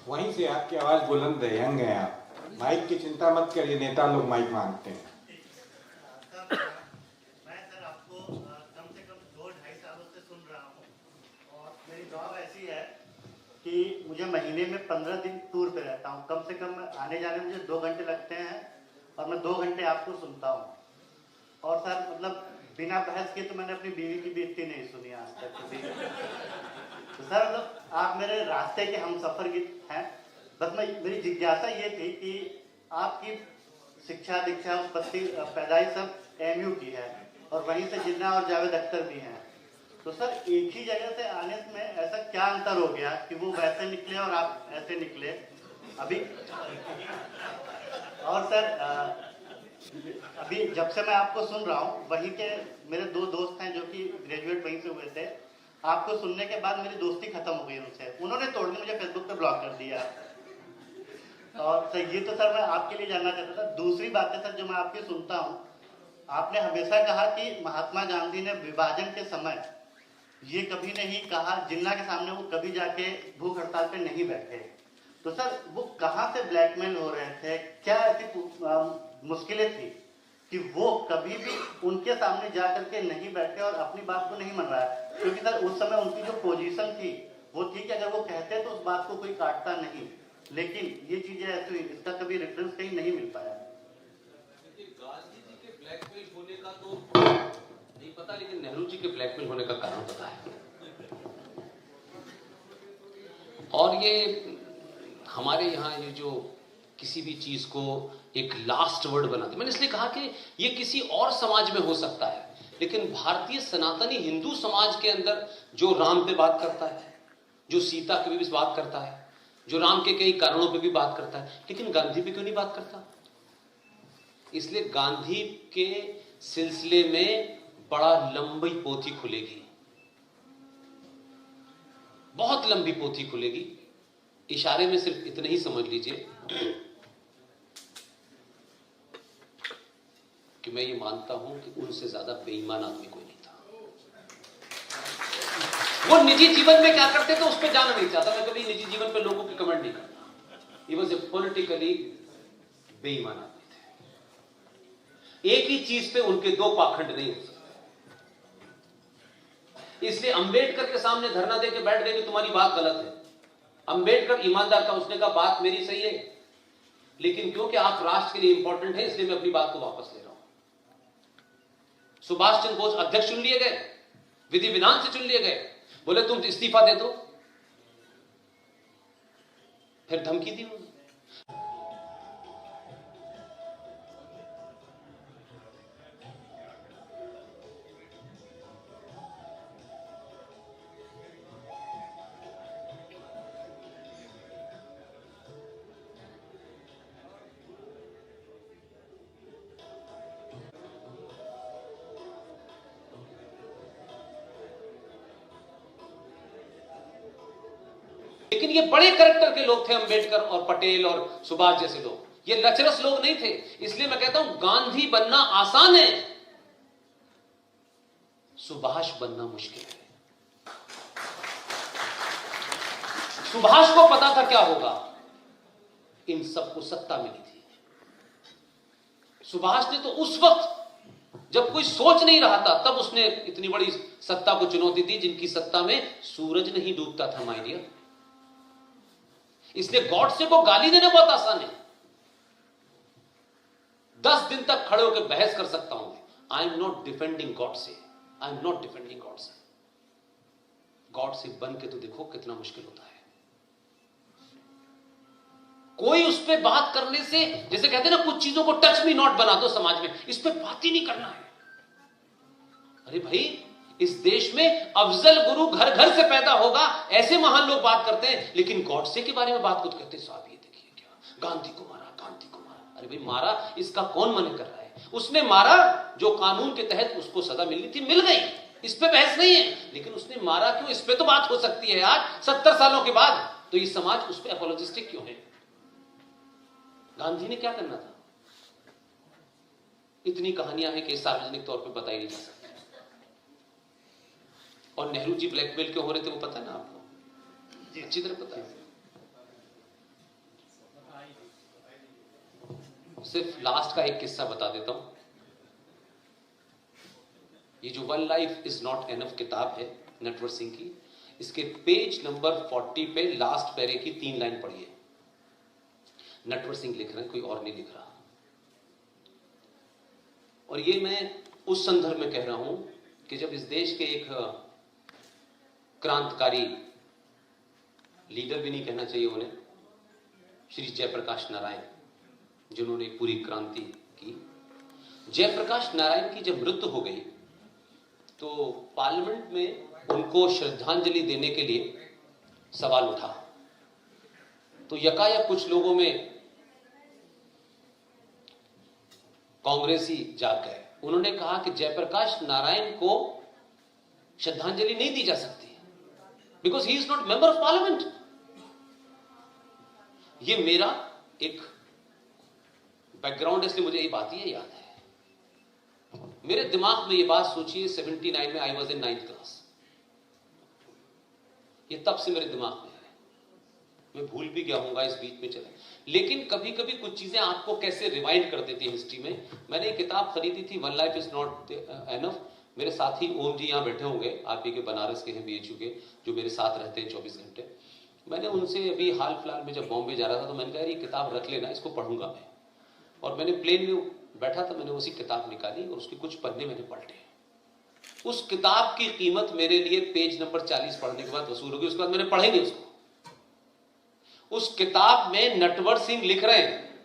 वहीं से आपकी आवाज बुलंद है, यंग है आप, माइक की चिंता मत करिए, नेता लोग माइक मांगते हैं। मैं सर आपको कम से कम 2-2.5 सालों से सुन रहा हूँ और मेरी जॉब ऐसी है कि मुझे महीने में 15 दिन टूर पे रहता हूँ। कम से कम आने जाने में मुझे 2 घंटे लगते हैं और मैं 2 घंटे आपको सुनता हूँ। और सर मतलब बिना बहस के तो मैंने अपनी बीवी की भी इतनी नहीं सुनी आज तक कभी। तो सर मतलब आप मेरे रास्ते के हम सफर की हैं। बस मेरी जिज्ञासा ये थी कि आपकी शिक्षा दीक्षा उत्पत्ति पैदाइश सब एमयू की है और वहीं से जिन्ना और जावेद अख्तर भी हैं। तो सर एक ही जगह से आने में ऐसा क्या अंतर हो गया कि वो वैसे निकले और आप ऐसे निकले अभी? और सर अभी जब से मैं आपको सुन रहा हूँ, वहीं के मेरे 2 दोस्त हैं जो कि ग्रेजुएट वहीं से हुए थे। आपको सुनने के बाद मेरी दोस्ती खत्म हो गई उनसे, उन्होंने तोड़ के मुझे फेसबुक पे ब्लॉक कर दिया। और सर ये तो सर मैं आपके लिए जानना चाहता था। दूसरी बात है सर जो मैं आपकी सुनता हूँ, आपने हमेशा कहा कि महात्मा गांधी ने विभाजन के समय ये कभी नहीं कहा, जिन्ना के सामने वो कभी जाके भूख हड़ताल पे नहीं बैठे। तो सर वो कहाँ से ब्लैकमेल हो रहे थे, क्या ऐसी मुश्किलें थी कि वो कभी भी उनके सामने जा करके नहीं बैठे और अपनी बात को नहीं मन रहा है? क्योंकि सर उस समय उनकी जो पोजीशन थी वो थी कि अगर वो कहते तो उस बात को कोई काटता नहीं, लेकिन ये चीजें ऐसी, इसका कभी रेफरेंस कहीं नहीं मिल पाया। गांधी जी के ब्लैकमेल होने का तो नहीं पता, लेकिन नेहरू जी के ब्लैकमेल होने का कारण पता है। और ये हमारे यहाँ ये जो किसी भी चीज को एक लास्ट वर्ड बनाते, मैंने इसलिए कहा कि ये किसी और समाज में हो सकता है, लेकिन भारतीय सनातनी हिंदू समाज के अंदर जो राम पे बात करता है, जो सीता पे भी बात करता है, जो राम के कई कारणों पे भी बात करता है, लेकिन गांधी पे क्यों नहीं बात करता? इसलिए गांधी के सिलसिले में बड़ा लंबी पोथी खुलेगी, बहुत लंबी पोथी खुलेगी। इशारे में सिर्फ इतने ही समझ लीजिए कि मैं ये मानता हूं कि उनसे ज्यादा बेईमान आदमी कोई नहीं था। वो निजी जीवन में क्या करते थे उस पर जाना नहीं चाहता, मैं कभी निजी जीवन पे लोगों की कमेंट नहीं करता। ही वॉज ए पॉलिटिकली बेईमान आदमी थे। एक ही चीज पे उनके 2 पाखंड नहीं हो सकते। इसलिए अंबेडकर के सामने धरना देके बैठ गए कि तुम्हारी बात गलत है। अंबेडकर ईमानदार था, उसने कहा बात मेरी सही है, लेकिन क्योंकि आप राष्ट्र के लिए इंपॉर्टेंट है इसलिए मैं अपनी बात को वापस ले रहा हूं। सुभाष चंद्र बोस अध्यक्ष चुन लिए गए, विधि विधान से चुन लिए गए, बोले तुम इस्तीफा दे दो, फिर धमकी दी उन्होंने। लेकिन ये बड़े कैरेक्टर के लोग थे, अंबेडकर और पटेल और सुभाष जैसे लोग, ये लचरस लोग नहीं थे। इसलिए मैं कहता हूं गांधी बनना आसान है, सुभाष बनना मुश्किल है। सुभाष को पता था क्या होगा, इन सबको सत्ता मिली थी। सुभाष ने तो उस वक्त जब कोई सोच नहीं रहा था तब उसने इतनी बड़ी सत्ता को चुनौती दी जिनकी सत्ता में सूरज नहीं डूबता था माय डियर। इसलिए गॉडसे को गाली देना बहुत आसान है। 10 दिन तक खड़े होकर बहस कर सकता हूं। I am not defending Godse, I am not defending Godse. Godse बन के तो देखो कितना मुश्किल होता है। कोई उस पर बात करने से, जैसे कहते हैं ना कुछ चीजों को टच मी नॉट बना दो समाज में, इस पर बात ही नहीं करना है। अरे भाई, इस देश में अफजल गुरु घर घर से पैदा होगा, ऐसे महान लोग बात करते हैं, लेकिन गॉडसे के बारे में बात खुद कहते हैं साहब ये देखिए क्या गांधी को मारा, गांधी को मारा। अरे भाई, मारा इसका कौन मना कर रहा है? उसने मारा, जो कानून के तहत उसको सजा मिलनी थी मिल गई, इस पे बहस नहीं है। लेकिन उसने मारा क्यों, इस पे तो बात हो सकती है। आज 70 सालों के बाद तो ये समाज उस पर अपोलोजिस्टिक क्यों है? गांधी ने क्या करना था? इतनी कहानियां हैं कि सार्वजनिक तौर पर बताई नहीं जा सकती। और नेहरू जी ब्लैकमेल क्यों हो रहे थे वो पता है ना आपको? अच्छी तरह पता है। सिर्फ लास्ट का एक किस्सा बता देता हूं। ये जो one life is not enough किताब है नटवर सिंह की, इसके पेज नंबर 40 पे लास्ट पैरे की 3 लाइन पढ़िए। नटवर सिंह लिख रहे हैं, कोई और नहीं लिख रहा। और ये मैं उस संदर्भ में कह रहा हूं कि जब इस देश के एक क्रांतिकारी लीडर भी नहीं कहना चाहिए उन्हें, श्री जयप्रकाश नारायण, जिन्होंने एक पूरी क्रांति की, जयप्रकाश नारायण की जब मृत्यु हो गई तो पार्लियामेंट में उनको श्रद्धांजलि देने के लिए सवाल उठा। तो यकायक कुछ लोगों में कांग्रेसी जाग गए। उन्होंने कहा कि जयप्रकाश नारायण को श्रद्धांजलि नहीं दी जा सकती because he is not member of parliament. ये मेरा एक बैकग्राउंड, इसलिए मुझे ये बात ही याद है। मेरे दिमाग में ये बात सोचिए, 79 में I was in 9th class. ये तब से मेरे दिमाग में है, मैं भूल भी गया हूंगा इस बीच में चले, लेकिन कभी कभी कुछ चीजें आपको कैसे रिवाइंड कर देती है हिस्ट्री में। मैंने एक किताब खरीदी थी, one life is not enough. मेरे साथी ओम जी यहां बैठे होंगे, आप ही के बनारस के हैं, BHU के, जो मेरे साथ रहते हैं 24 घंटे। मैंने उनसे अभी हाल फिलहाल में जब बॉम्बे जा रहा था तो मैंने कहा ये किताब रख लेना, इसको पढ़ूंगा मैं। और मैंने प्लेन में बैठा था, मैंने उसी किताब निकाली और उसके कुछ पन्ने मैंने पलटे। उस किताब की कीमत मेरे लिए पेज नंबर 40 पढ़ने के बाद वसूल होगी। उसके बाद मैंने पढ़े नहीं उसको। उस किताब में नटवर सिंह लिख रहे हैं,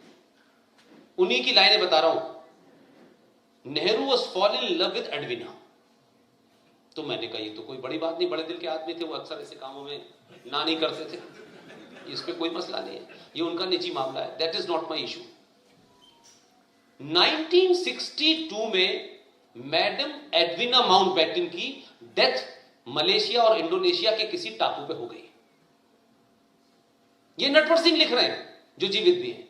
उन्हीं की लाइनें बता रहा हूं, Nehru was fall in love with Edwina. तो मैंने कहा ये तो कोई बड़ी बात नहीं, बड़े दिल के आदमी थे वो, अक्सर ऐसे कामों में ना नहीं करते थे, इस पे कोई मसला नहीं है, ये उनका निजी मामला है, that is not my issue. 1962 में मैडम एडविना माउंटबेटन की डेथ मलेशिया और इंडोनेशिया के किसी टापू पे हो गई। ये नटवर सिंह लिख रहे हैं जो जीवित भी हैं।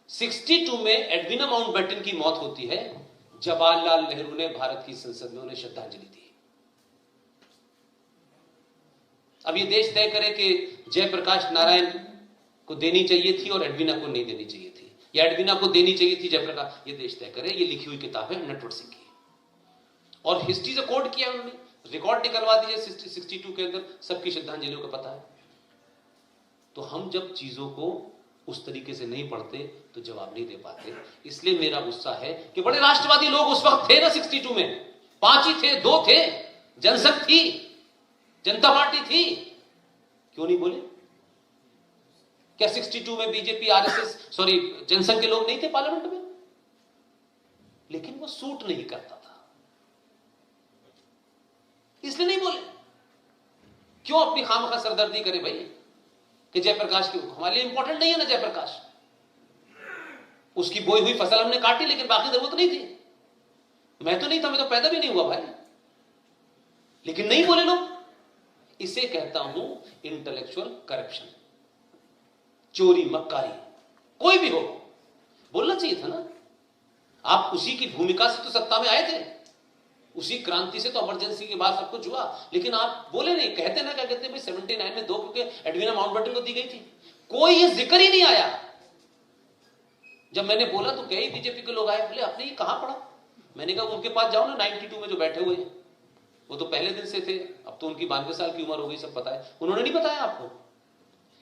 62 में एडविना माउंटबेटन की मौत होती है, जवाहरलाल नेहरू ने भारत की संसद में उन्हें श्रद्धांजलि दी। अब ये देश तय करे कि जयप्रकाश नारायण को देनी चाहिए थी और एडविना को नहीं देनी चाहिए थी, या एडविना को देनी चाहिए थी जयप्रकाश, ये देश तय करे। ये लिखी हुई किताब है नटवर सिंह की, और हिस्ट्री से कोट किया उन्होंने, रिकॉर्ड निकलवा दीजिए 62 के अंदर, सबकी श्रद्धांजलियों का पता है। तो हम जब चीजों को उस तरीके से नहीं पढ़ते तो जवाब नहीं दे पाते। इसलिए मेरा गुस्सा है कि बड़े राष्ट्रवादी लोग उस वक्त थे ना 62 में, 5 ही थे, 2 थे, जनसंघ थी, जनता पार्टी थी, क्यों नहीं बोले? क्या 62 में बीजेपी, RSS, सॉरी जनसंघ के लोग नहीं थे पार्लियामेंट में? लेकिन वो सूट नहीं करता था, इसलिए नहीं बोले। क्यों अपनी खामखा सरदर्दी करे भाई कि जयप्रकाश की, हमारे लिए इंपॉर्टेंट नहीं है ना जयप्रकाश, उसकी बोई हुई फसल हमने काटी, लेकिन बाकी जरूरत नहीं थी। मैं तो नहीं था, मैं तो पैदा भी नहीं हुआ भाई, लेकिन नहीं बोले लोग। इसे कहता हूं इंटेलेक्चुअल करप्शन, चोरी मक्कारी, कोई भी हो बोलना चाहिए था ना। आप उसी की भूमिका से तो सत्ता में आए थे, उसी क्रांति से तो इमरजेंसी के बाद सब कुछ हुआ, लेकिन आप बोले नहीं। कहते ना, क्या कहते भाई 79 में 2 क्योंकि एडविना माउंटबेटन को दी गई थी, कोई ये जिक्र ही नहीं आया। जब मैंने बोला तो कई बीजेपी के लोग आए, बोले आपने ये कहां पढ़ा? मैंने कहा उनके पास जाओ ना, 92 में जो बैठे हुए हैं, वो तो पहले दिन से थे, अब तो उनकी 92 साल की उम्र हो गई, सब पता है, उन्होंने नहीं बताया आपको।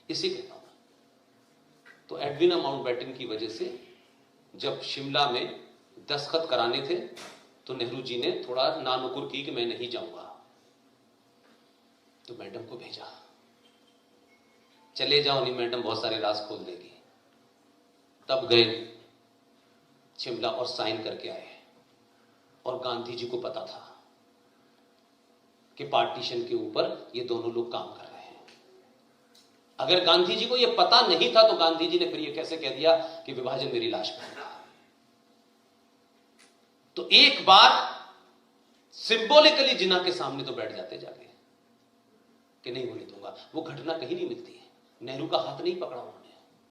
इसी कहता हूं। तो एडविना माउंटबेटन की वजह से जब शिमला में दस्तखत कराने थे तो नेहरू जी ने थोड़ा नानुकुर की कि मैं नहीं जाऊंगा, तो मैडम को भेजा, चले जाओ, नहीं मैडम बहुत सारे राज खोल देगी। तब गए शिमला और साइन करके आए, और गांधी जी को पता था कि पार्टीशन के ऊपर ये दोनों लोग काम कर रहे हैं। अगर गांधी जी को ये पता नहीं था तो गांधी जी ने फिर ये कैसे कह दिया कि विभाजन मेरी लाश पर था? तो एक बार सिंबॉलिकली जिन्ना के सामने तो बैठ जाते जाके कि नहीं होने दूंगा। वो घटना कहीं नहीं मिलती है, नेहरू का हाथ नहीं पकड़ा उन्होंने,